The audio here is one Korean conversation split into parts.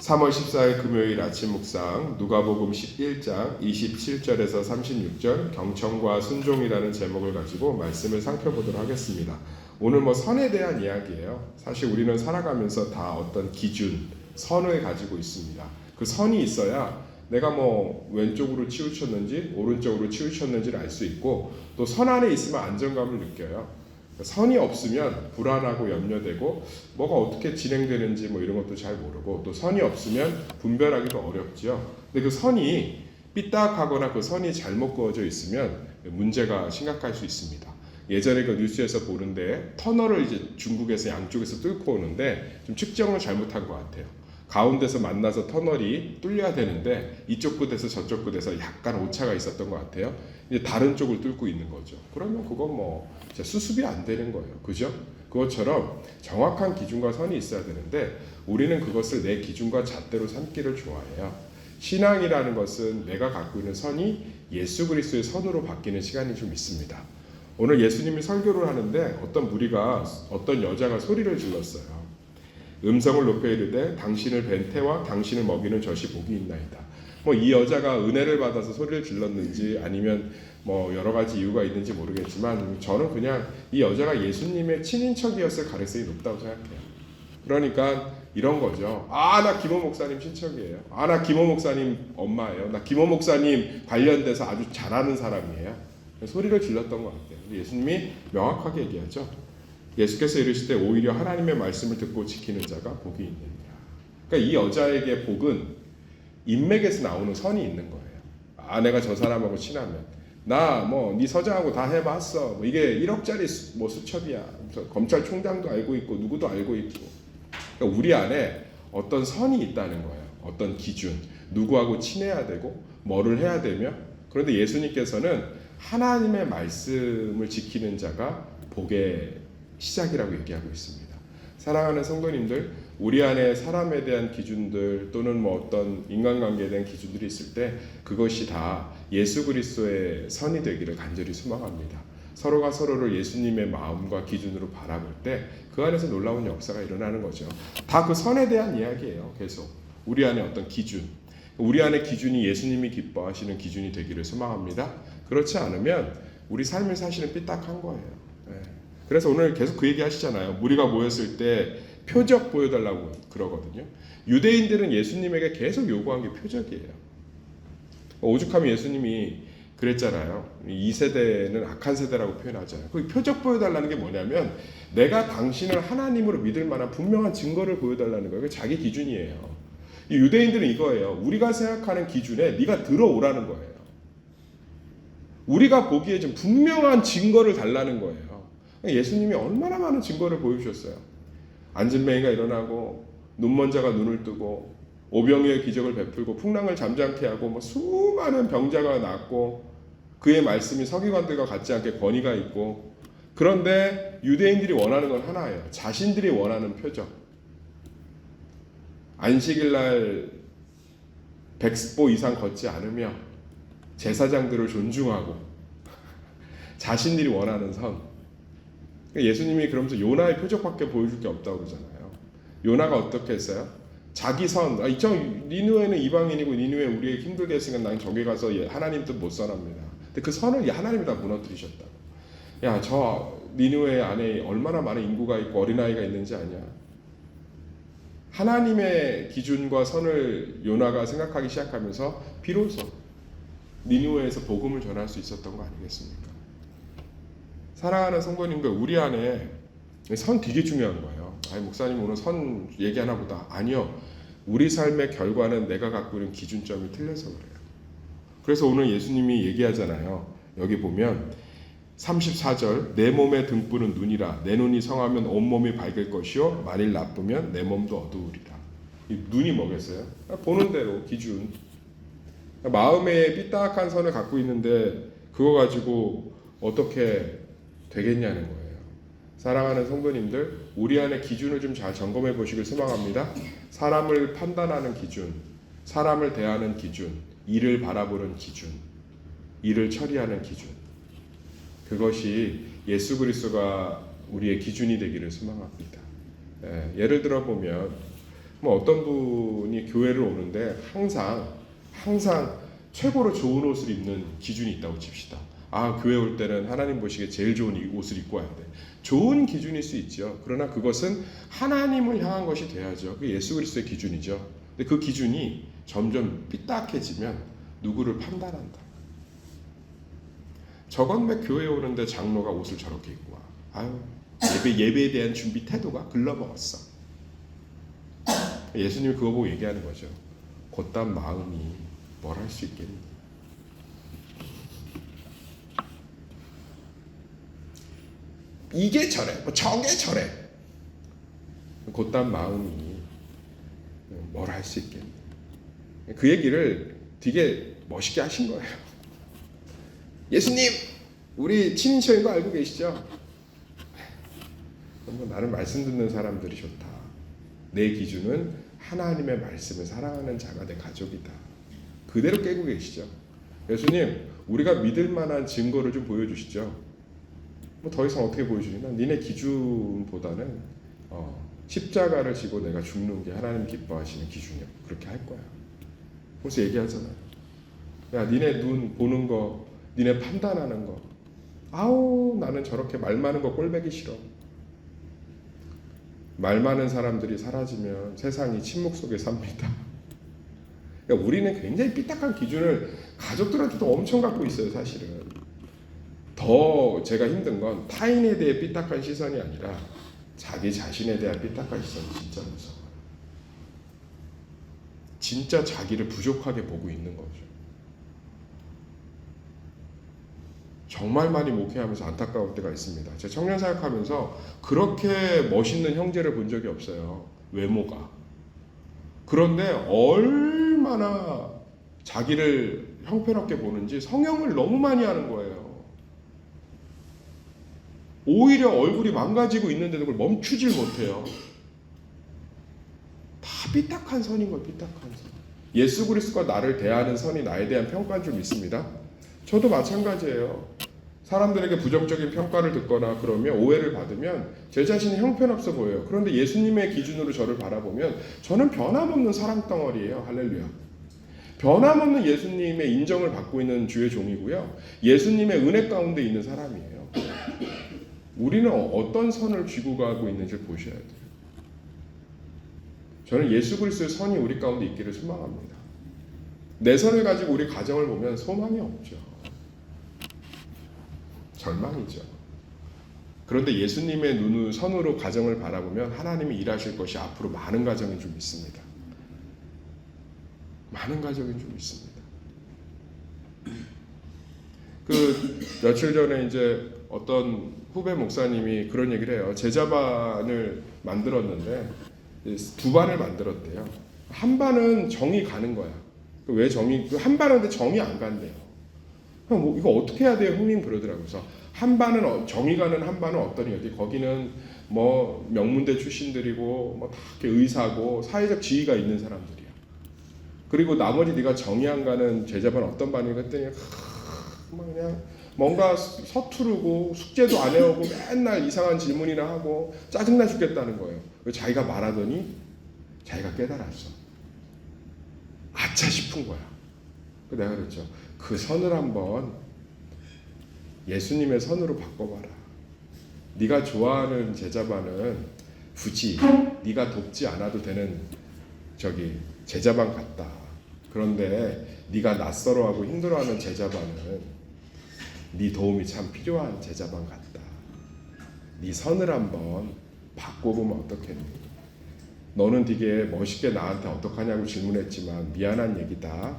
3월 14일 금요일 아침 묵상 누가복음 11장 27절에서 36절 경청과 순종이라는 제목을 가지고 말씀을 살펴보도록 하겠습니다. 오늘 선에 대한 이야기예요. 사실 우리는 살아가면서 다 어떤 기준, 선을 가지고 있습니다. 그 선이 있어야 내가 왼쪽으로 치우쳤는지 오른쪽으로 치우쳤는지를 알 수 있고 또 선 안에 있으면 안정감을 느껴요. 선이 없으면 불안하고 염려되고 뭐가 어떻게 진행되는지 이런 것도 잘 모르고 또 선이 없으면 분별하기도 어렵죠. 근데 그 선이 삐딱하거나 그 선이 잘못 그어져 있으면 문제가 심각할 수 있습니다. 예전에 그 뉴스에서 보는데 터널을 이제 중국에서 양쪽에서 뚫고 오는데 좀 측정을 잘못한 것 같아요. 가운데서 만나서 터널이 뚫려야 되는데 이쪽 끝에서 저쪽 끝에서 약간 오차가 있었던 것 같아요. 이제 다른 쪽을 뚫고 있는 거죠. 그러면 그건 수습이 안 되는 거예요. 그죠? 그것처럼 정확한 기준과 선이 있어야 되는데 우리는 그것을 내 기준과 잣대로 삼기를 좋아해요. 신앙이라는 것은 내가 갖고 있는 선이 예수 그리스도의 선으로 바뀌는 시간이 좀 있습니다. 오늘 예수님이 설교를 하는데 어떤 무리가 어떤 여자가 소리를 질렀어요. 음성을 높여 이르되 당신을 뵌 태와 당신을 먹이는 젖이 복이 있나이다. 이 여자가 은혜를 받아서 소리를 질렀는지 아니면 여러 가지 이유가 있는지 모르겠지만 저는 그냥 이 여자가 예수님의 친인척이었을 가능성이 높다고 생각해요. 그러니까 이런 거죠. 나 김호 목사님 친척이에요. 나 김호 목사님 엄마예요. 나 김호 목사님 관련돼서 아주 잘하는 사람이에요. 소리를 질렀던 것 같아요. 예수님이 명확하게 얘기하죠. 예수께서 이르실 때 오히려 하나님의 말씀을 듣고 지키는 자가 복이 있느니라. 그러니까 이 여자에게 복은 인맥에서 나오는 선이 있는 거예요. 내가 저 사람하고 친하면 네 서장하고 다 해봤어. 이게 1억짜리 수첩이야. 검찰총장도 알고 있고 누구도 알고 있고. 그러니까 우리 안에 어떤 선이 있다는 거예요. 어떤 기준. 누구하고 친해야 되고 뭐를 해야 되며. 그런데 예수님께서는 하나님의 말씀을 지키는 자가 복의 시작이라고 얘기하고 있습니다. 사랑하는 성도님들, 우리 안에 사람에 대한 기준들 또는 어떤 인간관계에 대한 기준들이 있을 때 그것이 다 예수 그리스도의 선이 되기를 간절히 소망합니다. 서로가 서로를 예수님의 마음과 기준으로 바라볼 때 그 안에서 놀라운 역사가 일어나는 거죠. 다 그 선에 대한 이야기예요. 계속 우리 안에 어떤 기준, 우리 안에 기준이 예수님이 기뻐하시는 기준이 되기를 소망합니다. 그렇지 않으면 우리 삶의 사실은 삐딱한 거예요. 그래서 오늘 계속 그 얘기 하시잖아요. 무리가 모였을 때 표적 보여달라고 그러거든요. 유대인들은 예수님에게 계속 요구한 게 표적이에요. 오죽하면 예수님이 그랬잖아요. 이 세대는 악한 세대라고 표현하잖아요. 그 표적 보여달라는 게 뭐냐면 내가 당신을 하나님으로 믿을 만한 분명한 증거를 보여달라는 거예요. 그게 자기 기준이에요. 이 유대인들은 이거예요. 우리가 생각하는 기준에 네가 들어오라는 거예요. 우리가 보기에 좀 분명한 증거를 달라는 거예요. 예수님이 얼마나 많은 증거를 보여주셨어요. 안진뱅이가 일어나고 눈먼 자가 눈을 뜨고 오병이의 기적을 베풀고 풍랑을 잠잠케 하고 수많은 병자가 낫고 그의 말씀이 서기관들과 같지 않게 권위가 있고. 그런데 유대인들이 원하는 건 하나예요. 자신들이 원하는 표적. 안식일날 100보 이상 걷지 않으며 제사장들을 존중하고 자신들이 원하는 선. 예수님이 그러면서 요나의 표적밖에 보여줄 게 없다고 그러잖아요. 요나가 어떻게 했어요? 자기 선. 니느웨는 이방인이고 니느웨 우리에게 힘들게 했으니까 난 저기 가서 하나님 뜻 못 선합니다. 근데 그 선을 하나님이 다 무너뜨리셨다고. 저 니느웨 안에 얼마나 많은 인구가 있고 어린아이가 있는지 아냐? 하나님의 기준과 선을 요나가 생각하기 시작하면서 비로소 니느웨에서 복음을 전할 수 있었던 거 아니겠습니까? 사랑하는 성도님들, 우리 안에 선 되게 중요한 거예요. 목사님 오늘 선 얘기하나 보다. 아니요. 우리 삶의 결과는 내가 갖고 있는 기준점이 틀려서 그래요. 그래서 오늘 예수님이 얘기하잖아요. 여기 보면 34절 내 몸의 등불은 눈이라 내 눈이 성하면 온몸이 밝을 것이요 만일 나쁘면 내 몸도 어두우리라. 이 눈이 뭐겠어요? 보는 대로 기준. 마음에 삐딱한 선을 갖고 있는데 그거 가지고 어떻게 되겠냐는 거예요. 사랑하는 성도님들, 우리 안에 기준을 좀 잘 점검해 보시길 소망합니다. 사람을 판단하는 기준, 사람을 대하는 기준, 일을 바라보는 기준, 일을 처리하는 기준. 그것이 예수 그리스도가 우리의 기준이 되기를 소망합니다. 예를 들어 보면 어떤 분이 예수님이 교회를 오는데 항상 최고로 좋은 옷을 입는 기준이 있다고 칩시다. 아, 교회 올 때는 하나님 보시기에 제일 좋은 옷을 입고 와야 돼. 좋은 기준일 수 있죠. 그러나 그것은 하나님을 향한 것이 돼야죠. 그게 예수 그리스도의 기준이죠. 근데 그 기준이 점점 삐딱해지면 누구를 판단한다. 저건 왜 교회 오는데 장로가 옷을 저렇게 입고 와. 아유, 예배에 대한 준비 태도가 글러먹었어. 예수님이 그거 보고 얘기하는 거죠. 곧단 마음이 뭘 할 수 있겠니? 이게 저래, 저게 저래. 곧단 마음이 뭘 할 수 있겠니? 그 얘기를 되게 멋있게 하신 거예요. 예수님, 우리 친인척인 거 알고 계시죠? 나는 말씀 듣는 사람들이 좋다. 내 기준은 하나님의 말씀을 사랑하는 자가 내 가족이다. 그대로 깨고 계시죠. 예수님, 우리가 믿을 만한 증거를 좀 보여주시죠. 뭐 더 이상 어떻게 보여주냐? 니네 기준보다는 십자가를 지고 내가 죽는 게 하나님 기뻐하시는 기준이야. 그렇게 할 거야. 그래서 얘기하잖아요. 야, 니네 눈 보는 거, 니네 판단하는 거. 아우, 나는 저렇게 말 많은 거 꼴보기 싫어. 말 많은 사람들이 사라지면 세상이 침묵 속에 삽니다. 그러니까 우리는 굉장히 삐딱한 기준을 가족들한테도 엄청 갖고 있어요, 사실은. 더 제가 힘든 건 타인에 대해 삐딱한 시선이 아니라 자기 자신에 대한 삐딱한 시선이 진짜 무서워요. 진짜 자기를 부족하게 보고 있는 거죠. 정말 많이 목회하면서 안타까울 때가 있습니다. 제가 청년 사역하면서 그렇게 멋있는 형제를 본 적이 없어요. 외모가. 그런데 얼마나 자기를 형편없게 보는지 성형을 너무 많이 하는 거예요. 오히려 얼굴이 망가지고 있는데도 그걸 멈추질 못해요. 다 삐딱한 선인 거예요. 삐딱한 선. 예수 그리스도가 나를 대하는 선이 나에 대한 평가인 줄 믿습니다. 저도 마찬가지예요. 사람들에게 부정적인 평가를 듣거나 그러면 오해를 받으면 제 자신이 형편없어 보여요. 그런데 예수님의 기준으로 저를 바라보면 저는 변함없는 사랑덩어리예요. 할렐루야. 변함없는 예수님의 인정을 받고 있는 주의 종이고요. 예수님의 은혜 가운데 있는 사람이에요. 우리는 어떤 선을 쥐고 가고 있는지 보셔야 돼요. 저는 예수 그리스도의 선이 우리 가운데 있기를 소망합니다. 내 선을 가지고 우리 가정을 보면 소망이 없죠. 절망이죠. 그런데 예수님의 눈으로 선으로 가정을 바라보면 하나님이 일하실 것이 앞으로 많은 가정인 줄 믿습니다. 많은 가정인 줄 믿습니다. 며칠 전에 이제 어떤 후배 목사님이 그런 얘기를 해요. 제자반을 만들었는데 두 반을 만들었대요. 한 반은 정이 가는 거야. 왜 정이? 한 반인데 정이 안 간대요. 뭐 이거 어떻게 해야 돼요? 형님 그러더라고요. 그래서 한 반은 정이 가는 한 반은 어떤 이야기? 거기는 뭐 명문대 출신들이고 뭐 다 의사고 사회적 지위가 있는 사람들이야. 그리고 나머지 네가 정이 안 가는 제자반 어떤 반이 그랬더니 그냥 뭔가 서투르고 숙제도 안 해오고 맨날 이상한 질문이나 하고 짜증나 죽겠다는 거예요. 자기가 말하더니 자기가 깨달았어. 아차 싶은 거야. 내가 그랬죠. 그 선을 한번 예수님의 선으로 바꿔봐라. 네가 좋아하는 제자반은 굳이 네가 돕지 않아도 되는 제자반 같다. 그런데 네가 낯설어하고 힘들어하는 제자반은 네 도움이 참 필요한 제자반 같다. 네 선을 한번 바꿔보면 어떻겠니? 너는 되게 멋있게 나한테 어떡하냐고 질문했지만 미안한 얘기다.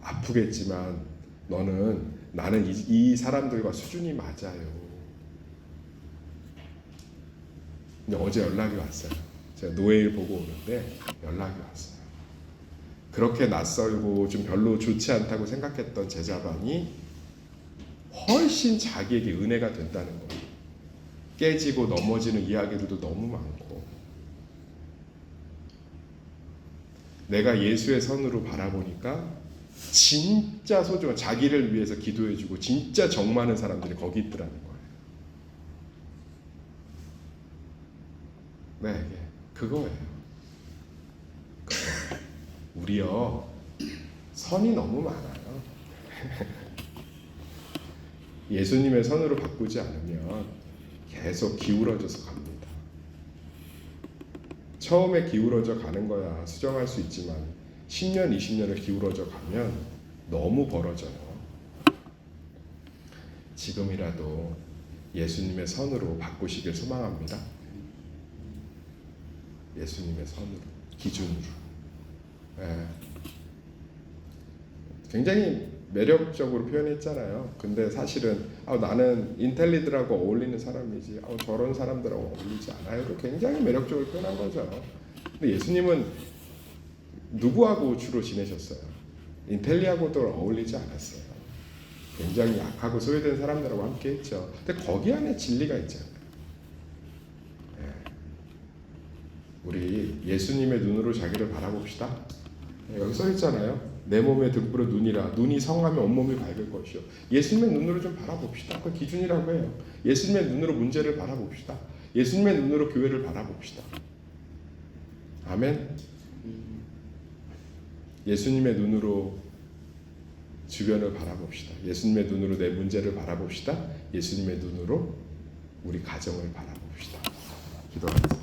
아프겠지만 나는 이 사람들과 수준이 맞아요. 근데 어제 연락이 왔어요. 제가 노예일 보고 오는데 연락이 왔어요. 그렇게 낯설고 좀 별로 좋지 않다고 생각했던 제자반이 훨씬 자기에게 은혜가 된다는 거예요. 깨지고 넘어지는 이야기들도 너무 많고 내가 예수의 선으로 바라보니까 진짜 소중한 자기를 위해서 기도해주고 진짜 정 많은 사람들이 거기 있더라는 거예요. 네, 그거예요. 우리요 선이 너무 많아요. 예수님의 선으로 바꾸지 않으면 계속 기울어져서 갑니다. 처음에 기울어져 가는 거야 수정할 수 있지만 10년, 20년을 기울어져 가면 너무 벌어져요. 지금이라도 예수님의 선으로 바꾸시길 소망합니다. 예수님의 선으로, 기준으로. 굉장히 매력적으로 표현했잖아요. 근데 사실은 나는 인텔리들하고 어울리는 사람이지 저런 사람들하고 어울리지 않아요. 굉장히 매력적으로 표현한 거죠. 근데 예수님은 누구하고 주로 지내셨어요? 인텔리하고도 어울리지 않았어요. 굉장히 약하고 소외된 사람들하고 함께 했죠. 근데 거기 안에 진리가 있잖아요. 우리 예수님의 눈으로 자기를 바라봅시다. 여기 써 있잖아요. 내 몸에 등불은 눈이라 눈이 성하면 온몸이 밝을 것이요. 예수님의 눈으로 좀 바라봅시다. 그 기준이라고 해요. 예수님의 눈으로 문제를 바라봅시다. 예수님의 눈으로 교회를 바라봅시다. 아멘. 예수님의 눈으로 주변을 바라봅시다. 예수님의 눈으로 내 문제를 바라봅시다. 예수님의 눈으로 우리 가정을 바라봅시다. 기도하겠습니다.